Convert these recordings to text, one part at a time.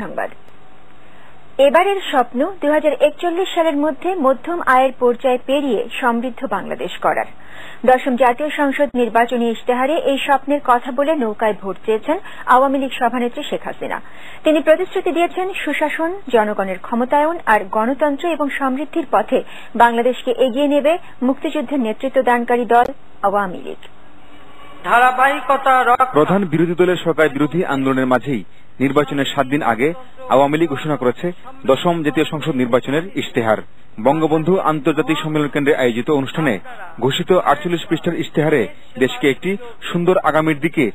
সংবাদ। এবারের স্বপ্ন 2041 সালের মধ্যে মধ্যম আয়ের পর্যায় পেরিয়ে সমৃদ্ধ বাংলাদেশ করার। দশম জাতীয় সংসদ নির্বাচনী ইশতেহারে এই স্বপ্নের কথা বলে নৌকায় ভোট চেয়েছেন আওয়ামী লীগ সভানেত্রী শেখ হাসিনা। তিনি প্রতিশ্রুতি দিয়েছেন সুশাসন, জনগণের ক্ষমতায়ন আর গণতন্ত্র এবং সমৃদ্ধির পথে বাংলাদেশকে এগিয়ে নেবে মুক্তিযুদ্ধের নেতৃত্ব দানকারী দল আওয়ামী লীগ। প্রধান বিরোধী দলের সরকার বিরোধী আন্দোলনের মাঝেই নির্বাচনের 7 দিন আগে আওয়ামী লীগ ঘোষণা করেছে দশম জাতীয় সংসদ নির্বাচনের ইশতেহার। বঙ্গবন্ধু আন্তর্জাতিক সম্মেলন কেন্দ্রে আয়োজিত অনুষ্ঠানে ঘোষিত 48 পৃষ্ঠার ইশতেহারে দেশকে একটি সুন্দর আগামীর দিকে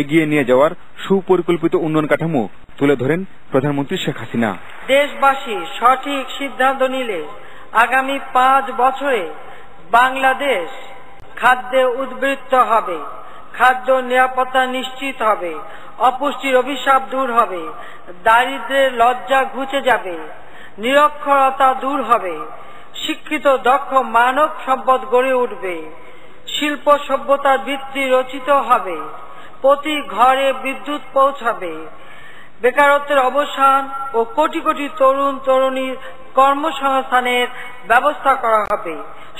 এগিয়ে নিয়ে যাওয়ার সুপরিকল্পিত উন্নয়ন কাঠামো তুলে ধরেন প্রধানমন্ত্রী শেখ হাসিনা। দেশবাসী সঠিক সিদ্ধান্ত নিলে আগামী 5 বছরে বাংলাদেশ খাদ্যে উদ্বৃত্ত হবে, খাদ্য নিরাপত্তা নিশ্চিত হবে, অপুষ্টির অভিশাপ দূর হবে, দারিদ্র্যের লজ্জা ঘুচে যাবে, নিরক্ষরতা দূর হবে, শিক্ষিত দক্ষ মানব সম্পদ গড়ে উঠবে, শিল্প সভ্যতার ভিত্তি রচিত হবে, প্রতি ঘরে বিদ্যুৎ পৌঁছাবে, বেকারত্বের অবসান ও কোটি কোটি তরুণ তরুণীর কর্মসংস্থানের ব্যবস্থা করা হবে,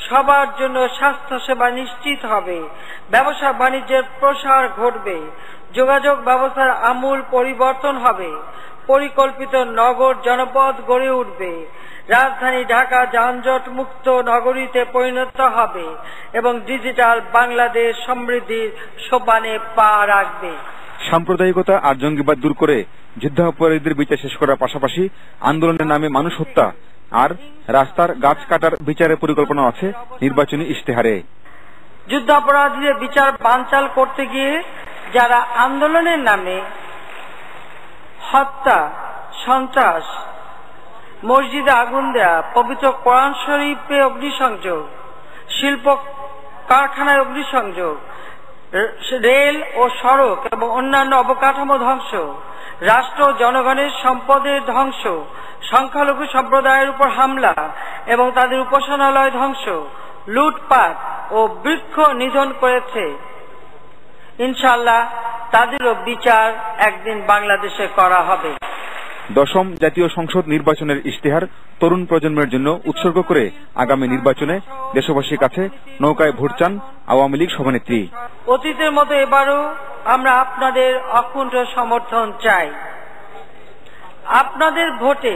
সবার জন্য স্বাস্থ্য সেবা নিশ্চিত হবে, ব্যবসা বাণিজ্যের প্রসার ঘটবে, যোগাযোগ ব্যবস্থার আমূল পরিবর্তন হবে, পরিকল্পিত নগর জনপদ গড়ে উঠবে, রাজধানী ঢাকা যানজট মুক্ত নগরীতে পরিণত হবে এবং ডিজিটাল বাংলাদেশ সমৃদ্ধির সোপানে পা রাখবে। সাম্প্রদায়িকতা আর জঙ্গিবাদ দূর করে যুদ্ধাপরাধীদের বিচার শেষ করার পাশাপাশি আন্দোলনের নামে মানুষ হত্যা আর রাস্তার গাছ কাটার বিচারের পরিকল্পনা আছে নির্বাচনী ইশতেহারে। যুদ্ধাপরাধীদের বিচার বানচাল করতে গিয়ে যারা আন্দোলনের নামে হত্যা, সন্ত্রাস, মসজিদে আগুন দেয়া, পবিত্র কোরআন শরীফে অগ্নিসংযোগ, শিল্প কারখানায় অগ্নিসংযোগ, রেল ও সড়ক এবং অন্যান্য অবকাঠামো ধ্বংস, রাষ্ট্র জনগণের সম্পদের ধ্বংস, সংখ্যালঘু সম্প্রদায়ের উপর হামলা এবং তাদের উপাসনালয় ধ্বংস, লুটপাট ও বৃক্ষ নিধন করেছে, ইনশাআল্লাহ তাদেরও বিচার একদিন বাংলাদেশে করা হবে। দশম জাতীয় সংসদ নির্বাচনের ইশতেহার তরুণ প্রজন্মের জন্য উৎসর্গ করে আগামী নির্বাচনে দেশবাসীর কাছে নৌকায় ভোট চান আওয়ামী লীগ সভানেত্রী। অতীতের মতো এবারও আমরা আপনাদের অকুণ্ঠ সমর্থন চাই। আপনাদের ভোটে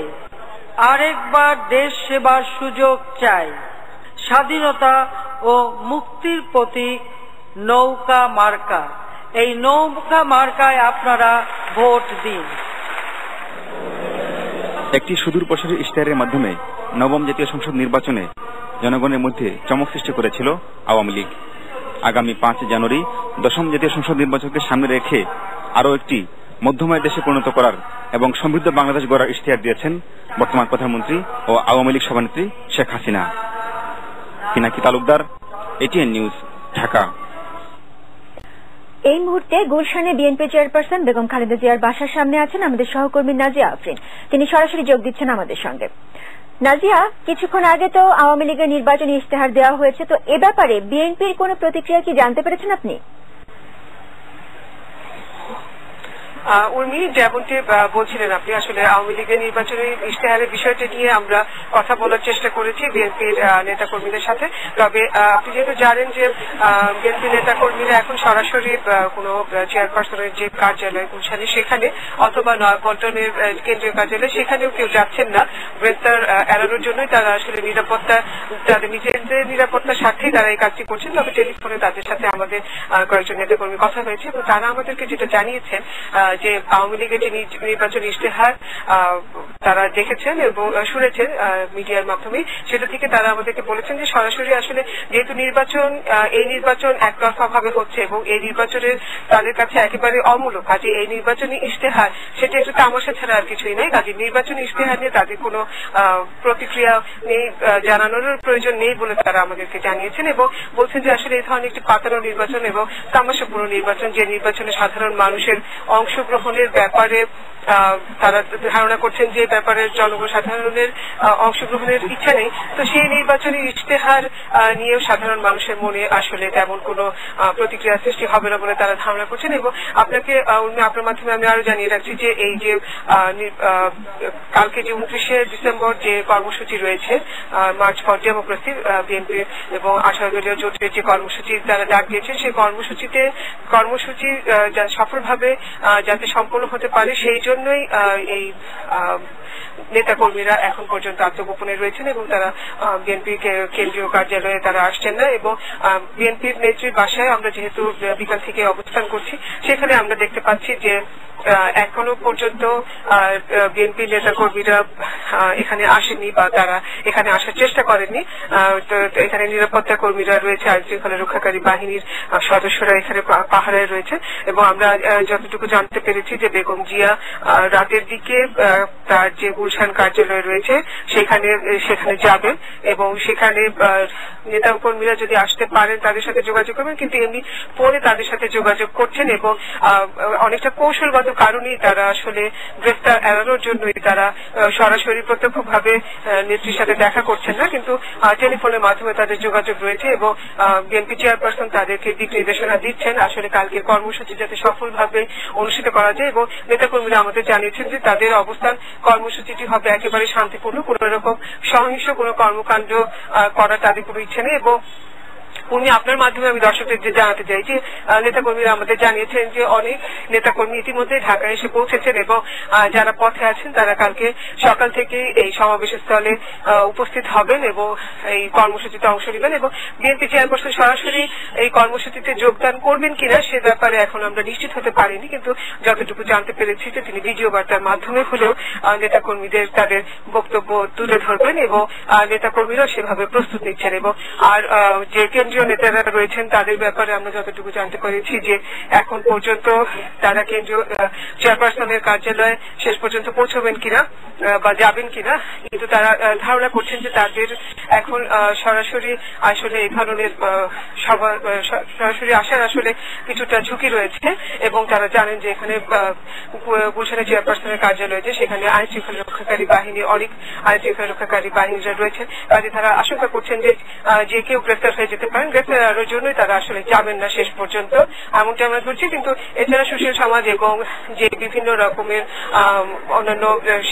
আরেকবার দেশ সেবার সুযোগ চাই। স্বাধীনতা ও মুক্তির প্রতীক নৌকা মার্কা, এই নৌকা মার্কায় আপনারা ভোট দিন। একটি সুদূর প্রসারী ইশতেহারের মাধ্যমে নবম জাতীয় সংসদ নির্বাচনে জনগণের মধ্যে চমক সৃষ্টি করেছিল আওয়ামী লীগ। আগামী 5 জানুয়ারি দশম জাতীয় সংসদ নির্বাচনকে সামনে রেখে আরও একটি মধ্যময় দেশে পরিণত করার এবং সমৃদ্ধ বাংলাদেশ গড়ার ইশতেহার দিয়েছেন বর্তমান প্রধানমন্ত্রী ও আওয়ামী লীগ সভানেত্রী শেখ হাসিনা। Pinaki Talukdar, ATN news, Dhaka. এই মুহূর্তে গুলশানে বিএনপি চেয়ারপারসন বেগম খালেদা জিয়ার বাসার সামনে আছেন আমাদের সহকর্মী নাজিয়া আফরিন। তিনি সরাসরি যোগ দিচ্ছেন আমাদের সঙ্গে। নাজিয়া, কিছুক্ষণ আগে তো আওয়ামী লীগের নির্বাচনী ইশতেহার দেওয়া হয়েছে, তো এ ব্যাপারে বিএনপির কোনো প্রতিক্রিয়া কি জানতে পেরেছেন আপনি? উর্মি, যেমনটি বলছিলেন আপনি, আসলে আওয়ামী লীগের নির্বাচনী ইশতেহারের বিষয়টি নিয়ে আমরা কথা বলার চেষ্টা করেছি বিএনপির নেতাকর্মীদের সাথে। তবে আপনি যেহেতু জানেন যে বিএনপি নেতাকর্মীরা এখন সরাসরি কোনো চেয়ারপারসনের যে কার্যালয় গুলশানে সেখানে অথবা নয়াপল্টনের কেন্দ্রীয় কার্যালয় সেখানেও কেউ যাচ্ছেন না। গ্রেপ্তার এড়ানোর জন্যই তারা আসলে নিরাপত্তা, তাদের নিজেদের নিরাপত্তার স্বার্থেই তারা এই কাজটি করছেন। তবে টেলিফোনে তাদের সাথে আমাদের কয়েকজন নেতাকর্মী কথা হয়েছে এবং তারা আমাদেরকে যেটা জানিয়েছেন যে আওয়ামী লীগের যে নির্বাচনী ইশতেহার তারা দেখেছেন এবং শুনেছেন মিডিয়ার মাধ্যমে, সেটা থেকে তারা আমাদেরকে বলেছেন যে সরাসরি আসলে যেহেতু এই নির্বাচন একতরফা ভাবে হচ্ছে এবং এই নির্বাচনের তাদের কাছে একেবারে অমূলক, কাজে এই নির্বাচনী ইশতেহার সেটা একটু তামাশা ছাড়া আর কিছুই নয়। কাজে নির্বাচনী ইশতেহার নিয়ে তাদের কোনো প্রতিক্রিয়া নেই, জানানোর প্রয়োজন নেই বলে তারা আমাদেরকে জানিয়েছেন এবং বলছেন যে আসলে এই ধরনের একটি পাতানো নির্বাচন এবং তামাশাপূর্ণ নির্বাচন, যে নির্বাচনে সাধারণ মানুষের অংশ অংশগ্রহণের ব্যাপারে তারা ধারণা করছেন যে ব্যাপারে জনসাধারণের অংশগ্রহণের ইচ্ছা নেই। তো সেই নির্বাচনী ইশতেহার নিয়েও সাধারণ মানুষের মনে আসলে তেমন কোনো প্রতিক্রিয়া সৃষ্টি হবে না বলে তারা ধারণা করছেন। এবং আপনাকে আপনার মাধ্যমে আমি আরো জানিয়ে রাখছি যে এই যে কালকে যে 29শে ডিসেম্বর যে কর্মসূচি রয়েছে মার্চ ফর ডেমোক্রেসি বিএনপি এবং আশার দলীয় জোটের যে কর্মসূচি তারা ডাক দিয়েছে, সেই কর্মসূচি সফলভাবে যাতে সম্পন্ন হতে পারে সেই জন্যই এই নেতাকর্মীরা এখন পর্যন্ত আত্মগোপনে রয়েছেন এবং তারা বিএনপি কেন্দ্রীয় কার্যালয়ে তারা আসছেন না। এবং বিএনপির নেত্রীর বাসায় আমরা যেহেতু বিকাল থেকে অবস্থান করছি, সেখানে আমরা দেখতে পাচ্ছি যে এখনো পর্যন্ত বিএনপি নেতাকর্মীরা এখানে আসেনি বা তারা এখানে আসার চেষ্টা করেননি। এখানে নিরাপত্তা কর্মীরা রয়েছে, আইন শৃঙ্খলা রক্ষাকারী বাহিনীর সদস্যরা এখানে পাহারায় রয়েছে। এবং আমরা যতটুকু জানতে পেরেছি যে বেগম জিয়া রাতের দিকে তার যে গুলশান কার্যালয় রয়েছে সেখানে যাবেন এবং সেখানে নেতাকর্মীরা যদি আসতে পারেন তাদের সাথে যোগাযোগ করবেন, কিন্তু এমনি পরে তাদের সাথে যোগাযোগ করছেন এবং অনেকটা কৌশলগত কারণেই তারা আসলে গ্রেফতার এড়ানোর জন্যই তারা সরাসরি প্রত্যক্ষভাবে নেত্রীর সাথে দেখা করছেন না, কিন্তু টেলিফোনের মাধ্যমে তাদের যোগাযোগ রয়েছে এবং বিএনপি চেয়ারপারসন তাদেরকে দিক নির্দেশনা দিচ্ছেন আসলে কালকের কর্মসূচি যাতে সফলভাবে অনুষ্ঠিত করা যায়। এবং নেতাকর্মীরা আমাদের জানিয়েছেন যে তাদের অবস্থান কর্মসূচিটি হবে একেবারে শান্তিপূর্ণ, কোন রকম সহিংস কোনো কর্মকাণ্ড করার তাদের কোনো ইচ্ছে নেই। এবং আপনার মাধ্যমে আমি দর্শকদের জানাতে চাই যে নেতাকর্মীরা আমাদের জানিয়েছেন যে অনেক নেতাকর্মী ইতিমধ্যে ঢাকায় এসে পৌঁছেছেন এবং যারা পথে আছেন তারা কালকে সকাল থেকে এই সমাবেশ স্থলে উপস্থিত হবেন এবং এই কর্মসূচিতে অংশ নেবেন। এবং বিএনপি চেয়ারপারসন সরাসরি এই কর্মসূচিতে যোগদান করবেন কিনা সে ব্যাপারে এখন আমরা নিশ্চিত হতে পারিনি, কিন্তু যতটুকু জানতে পেরেছি যে তিনি ভিডিও বার্তার মাধ্যমে হলেও নেতাকর্মীদের তাদের বক্তব্য তুলে ধরবেন এবং নেতাকর্মীরা সেভাবে প্রস্তুত নিচ্ছেন। এবং আর যে কেন্দ্রীয় নেতারা রয়েছেন তাদের ব্যাপারে আমরা যতটুকু জানতে পেরেছি যে এখন পর্যন্ত তারা কেন্দ্রীয় চেয়ারপারসনের কার্যালয়ে শেষ পর্যন্ত পৌঁছবেন কিনা বা যাবেন কিনা, কিন্তু তারা ধারণা করছেন যে তাদের এখন সরাসরি আসলে এই ধরনের সরাসরি আসার আসলে কিছুটা ঝুঁকি রয়েছে। এবং তারা জানেন যে এখানে গুলশানের চেয়ারপারসনের কার্যালয়ে যে সেখানে আইন শৃঙ্খলা রক্ষাকারী বাহিনী অনেক আইন শৃঙ্খলা রক্ষাকারী বাহিনীরা রয়েছেন, কাজে তারা আশঙ্কা করছেন যে কেউ গ্রেফতার হয়ে যেতে পারেন, গ্রেফতার এড়ানোর জন্যই তারা আসলে যাবেন না শেষ পর্যন্ত, এমনটি আমরা ধরছি। কিন্তু এছাড়া সুশীল সমাজ এবং যে বিভিন্ন রকমের অন্যান্য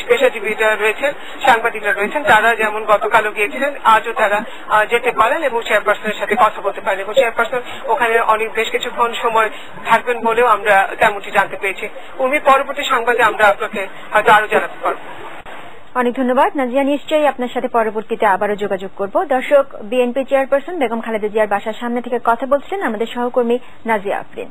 পেশাজীবীরা রয়েছেন, সাংবাদিকরা রয়েছেন, তারা যেমন গতকালও গিয়েছিলেন আজও তারা যেতে পারেন এবং চেয়ারপারসনের সাথে কথা বলতে পারেন এবং চেয়ারপারসন ওখানে বেশ কিছুক্ষণ সময় থাকবেন বলেও আমরা তেমনটি জানতে পেরেছি। পরবর্তী সংবাদে আমরা আপনাকে হয়তো আরো জানাতে পারব। অনেক ধন্যবাদ নাজিয়া, নিশ্চয়ই আপনার সাথে পরবর্তীতে আবারও যোগাযোগ করব। দর্শক, বিএনপি চেয়ারপারসন বেগম খালেদা জিয়ার বাসার সামনে থেকে কথা বলছিলেন আমাদের সহকর্মী নাজিয়া আফরিন।